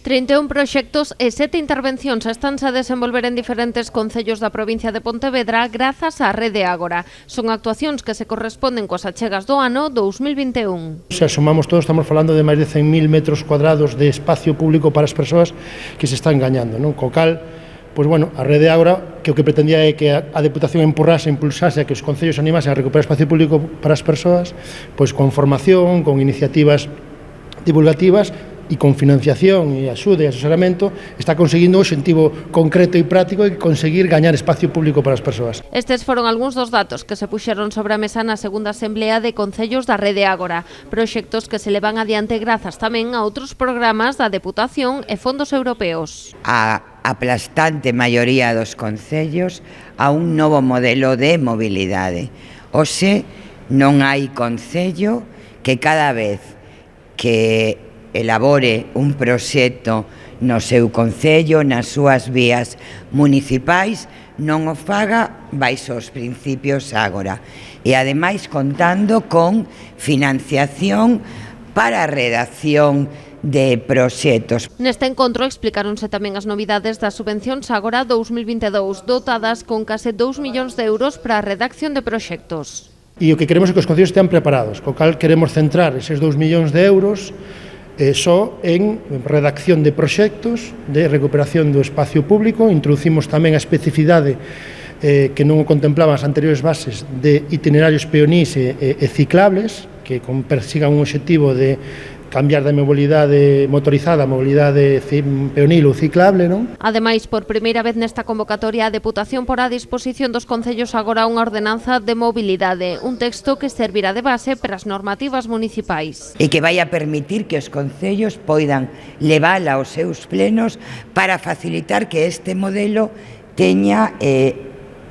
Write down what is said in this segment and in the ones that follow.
31 proxectos e 7 intervencións estanse a desenvolver en diferentes concellos da provincia de Pontevedra grazas á Rede Ágora. Son actuacións que se corresponden coas achegas do ano 2021. Se asomamos todos, estamos falando de máis de 100.000 metros cuadrados de espacio público para as persoas que se están gañando, non? Co cal, pois bueno, a Rede Ágora, que o que pretendía é que a Deputación impulsase a que os concellos animasen a recuperar espacio público para as persoas, pois con formación, con iniciativas divulgativas e con financiación e axuda e asesoramento, está conseguindo un obxectivo concreto e práctico de conseguir gañar espacio público para as persoas. Estes foron algúns dos datos que se puxeron sobre a mesa na segunda Asamblea de Concellos da Rede Ágora, proxectos que se levan adiante grazas tamén a outros programas da Deputación e fondos europeos. A aplastante maioría dos concellos a un novo modelo de mobilidade. Hoxe non hai concello que cada vez que elabore un proxecto no seu concello, nas súas vías municipais, non o faga baixo os principios Ágora. E ademais contando con financiación para a redacción de proxectos. Neste encontro explicáronse tamén as novidades das subvencións Ágora 2022, dotadas con case 2 millóns de euros para a redacción de proxectos. E o que queremos é que os concellos estean preparados, co cal queremos centrar eses 2 millóns de euros só en redacción de proxectos de recuperación do espacio público. Introducimos tamén a especificidade que non contemplaban as anteriores bases de itinerarios peonís e ciclables que persigan un obxectivo de cambiar da mobilidade motorizada a mobilidade peonil ou ciclable, non? Ademais, por primeira vez nesta convocatoria, a Deputación porá a disposición dos concellos agora unha ordenanza de mobilidade, un texto que servirá de base para as normativas municipais. E que vai a permitir que os concellos poidan levala aos seus plenos para facilitar que este modelo teña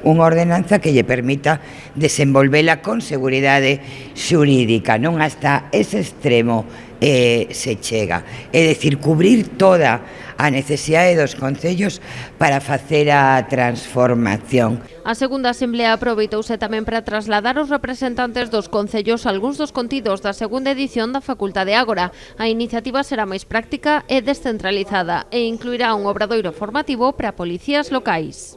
unha ordenanza que lle permita desenvolvela con seguridade xurídica, non hasta ese extremo se chega, é dicir, cubrir toda a necesidade dos concellos para facer a transformación. A segunda Asamblea aproveitouse tamén para trasladar aos representantes dos concellos algúns dos contidos da segunda edición da Facultade Ágora. A iniciativa será máis práctica e descentralizada e incluirá un obradoiro formativo para policías locais.